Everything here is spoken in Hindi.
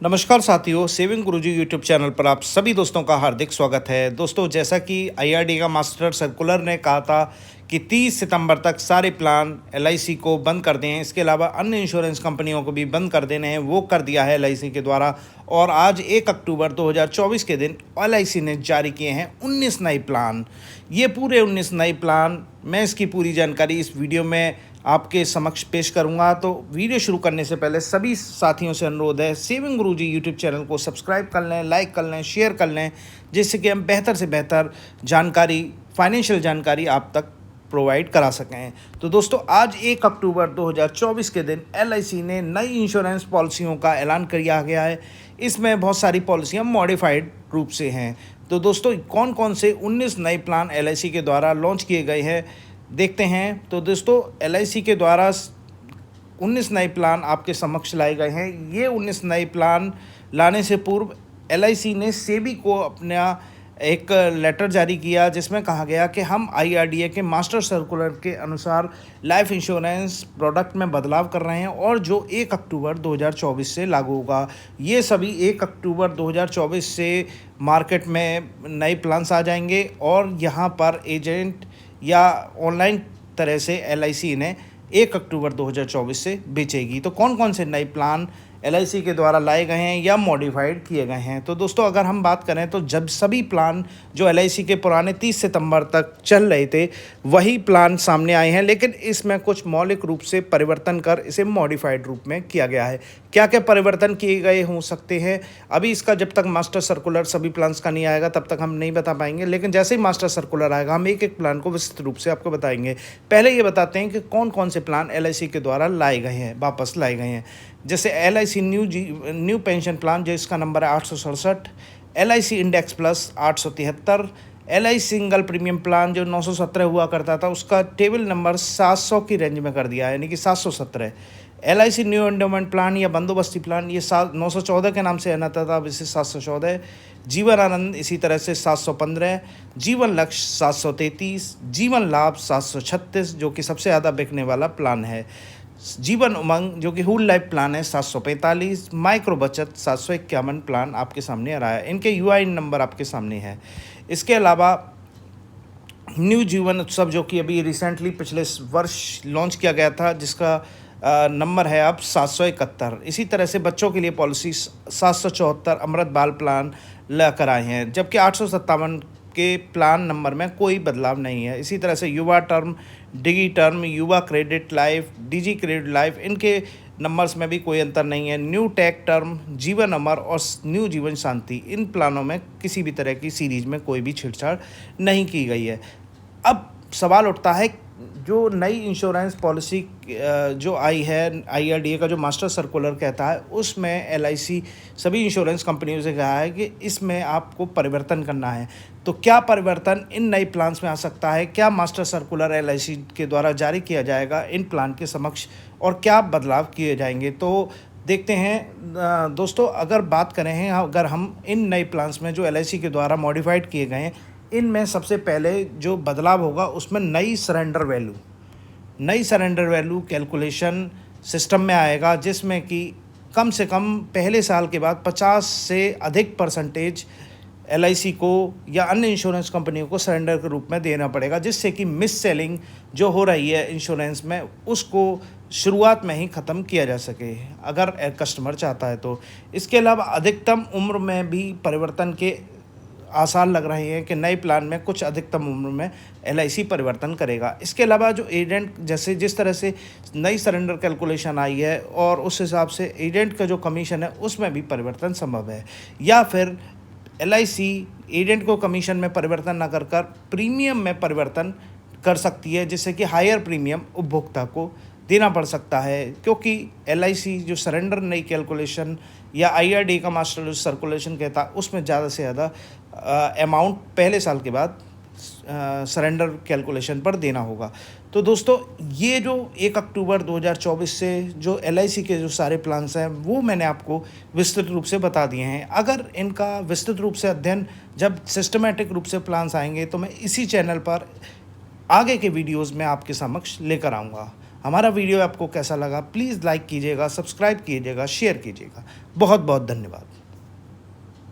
नमस्कार साथियों, सेविंग गुरुजी यूट्यूब चैनल पर आप सभी दोस्तों का हार्दिक स्वागत है। दोस्तों, जैसा कि आईआरडी का मास्टर सर्कुलर ने कहा था कि 30 सितंबर तक सारे प्लान एलआईसी को बंद कर दें, इसके अलावा अन्य इंश्योरेंस कंपनियों को भी बंद कर देने हैं, वो कर दिया है एलआईसी के द्वारा। और आज 1 अक्टूबर 2024 के दिन एलआईसी ने जारी किए हैं 19 नए प्लान। ये पूरे 19 नए प्लान, मैं इसकी पूरी जानकारी इस वीडियो में आपके समक्ष पेश करूंगा। तो वीडियो शुरू करने से पहले सभी साथियों से अनुरोध है, सेविंग गुरुजी यूट्यूब चैनल को सब्सक्राइब कर लें, लाइक कर लें, शेयर कर लें, जिससे कि हम बेहतर से बेहतर जानकारी, फाइनेंशियल जानकारी आप तक प्रोवाइड करा सकें। तो दोस्तों, आज 1 अक्टूबर 2024 के दिन एलआईसी ने नई इंश्योरेंस पॉलिसियों का ऐलान किया गया है। इसमें बहुत सारी पॉलिसियाँ मॉडिफाइड रूप से हैं। तो दोस्तों, कौन कौन से 19 नए प्लान एलआईसी के द्वारा लॉन्च किए गए हैं, देखते हैं। तो दोस्तों, एलआईसी के द्वारा 19 नए प्लान आपके समक्ष लाए गए हैं। ये 19 नए प्लान लाने से पूर्व एलआईसी ने सेबी को अपना एक लेटर जारी किया, जिसमें कहा गया कि हम आईआरडीए के मास्टर सर्कुलर के अनुसार लाइफ इंश्योरेंस प्रोडक्ट में बदलाव कर रहे हैं और जो 1 अक्टूबर 2024 से लागू होगा। ये सभी 1 अक्टूबर 2024 से मार्केट में नए प्लान्स आ जाएंगे और यहाँ पर एजेंट या ऑनलाइन तरह से एलआईसी ने 1 अक्टूबर 2024 से बेचेगी। तो कौन कौन से नए प्लान एलआईसी के द्वारा लाए गए हैं या मॉडिफाइड किए गए हैं। तो दोस्तों, अगर हम बात करें तो जब सभी प्लान जो एलआईसी के पुराने 30 सितंबर तक चल रहे थे, वही प्लान सामने आए हैं, लेकिन इसमें कुछ मौलिक रूप से परिवर्तन कर इसे मॉडिफाइड रूप में किया गया है। क्या क्या परिवर्तन किए गए हो सकते हैं, अभी इसका जब तक मास्टर सर्कुलर सभी प्लान्स का नहीं आएगा तब तक हम नहीं बता पाएंगे, लेकिन जैसे ही मास्टर सर्कुलर आएगा हम एक एक प्लान को विस्तृत रूप से आपको बताएंगे। पहले ये बताते हैं कि कौन कौन से प्लान एलआईसी के द्वारा लाए गए हैं, वापस लाए गए हैं। जैसे एलआईसी न्यू पेंशन प्लान, जो इसका नंबर है 867, LIC index plus 873, LIC single premium plan जो 917 हुआ करता था, उसका टेबल नंबर 700 की रेंज में कर दिया है, यानी कि 717। एलआईसी न्यू एंडोमेंट प्लान या बंदोबस्ती प्लान, ये 914 के नाम से आना था, अब इसे 714। जीवन आनंद इसी तरह से 715, जीवन लक्ष्य 733, जीवन लाभ 736 जो कि सबसे ज़्यादा बिकने वाला प्लान है। जीवन उमंग जो कि होल लाइफ प्लान है 745, माइक्रो बचत 751 प्लान आपके सामने आ रहा है। इनके यूआईएन नंबर आपके सामने है। इसके अलावा न्यू जीवन उत्सव जो कि अभी रिसेंटली पिछले वर्ष लॉन्च किया गया था, जिसका नंबर है अब 771। इसी तरह से बच्चों के लिए पॉलिसी 774 अमृत बाल प्लान लेकर आए हैं, जबकि 857 के प्लान नंबर में कोई बदलाव नहीं है। इसी तरह से युवा टर्म, डिगी टर्म, युवा क्रेडिट लाइफ, डिजी क्रेडिट लाइफ, इनके नंबर्स में भी कोई अंतर नहीं है। न्यू टेक टर्म, जीवन अमर और न्यू जीवन शांति, इन प्लानों में किसी भी तरह की सीरीज में कोई भी छेड़छाड़ नहीं की गई है। अब सवाल उठता है, जो नई इंश्योरेंस पॉलिसी जो आई है, आईआरडीए का जो मास्टर सर्कुलर कहता है, उसमें एलआईसी सभी इंश्योरेंस कंपनियों से कहा है कि इसमें आपको परिवर्तन करना है। तो क्या परिवर्तन इन नए प्लान्स में आ सकता है, क्या मास्टर सर्कुलर एलआईसी के द्वारा जारी किया जाएगा इन प्लान के समक्ष, और क्या बदलाव किए जाएंगे, तो देखते हैं। दोस्तों, अगर बात करें, अगर हम इन नए प्लान्स में जो एलआईसी के द्वारा मॉडिफाइड किए गए हैं, इनमें सबसे पहले जो बदलाव होगा उसमें नई सरेंडर वैल्यू कैलकुलेशन सिस्टम में आएगा, जिसमें कि कम से कम पहले साल के बाद 50 से अधिक परसेंटेज एलआईसी को या अन्य इंश्योरेंस कंपनियों को सरेंडर के रूप में देना पड़ेगा, जिससे कि मिस सेलिंग जो हो रही है इंश्योरेंस में, उसको शुरुआत में ही ख़त्म किया जा सके अगर कस्टमर चाहता है तो। इसके अलावा अधिकतम उम्र में भी परिवर्तन के आसार लग रहे हैं कि नए प्लान में कुछ अधिकतम उम्र में एलआईसी परिवर्तन करेगा। इसके अलावा जो एजेंट, जैसे जिस तरह से नई सरेंडर कैलकुलेशन आई है और उस हिसाब से एजेंट का जो कमीशन है उसमें भी परिवर्तन संभव है, या फिर एलआईसी एजेंट को कमीशन में परिवर्तन न कर प्रीमियम में परिवर्तन कर सकती है, जिससे कि हायर प्रीमियम उपभोक्ता को देना पड़ सकता है, क्योंकि एलआईसी जो सरेंडर नई कैलकुलेशन या आईआरडी का मास्टर सर्कुलेशन कहता है, उसमें ज़्यादा से ज़्यादा अमाउंट पहले साल के बाद सरेंडर कैलकुलेशन पर देना होगा। तो दोस्तों, ये जो 1 अक्टूबर 2024 से जो एलआईसी के जो सारे प्लान्स हैं, वो मैंने आपको विस्तृत रूप से बता दिए हैं। अगर इनका विस्तृत रूप से अध्ययन, जब सिस्टमेटिक रूप से प्लान्स आएंगे, तो मैं इसी चैनल पर आगे के वीडियोज़ में आपके समक्ष लेकर आऊँगा। हमारा वीडियो आपको कैसा लगा प्लीज़ लाइक कीजिएगा, सब्सक्राइब कीजिएगा, शेयर कीजिएगा। बहुत बहुत धन्यवाद।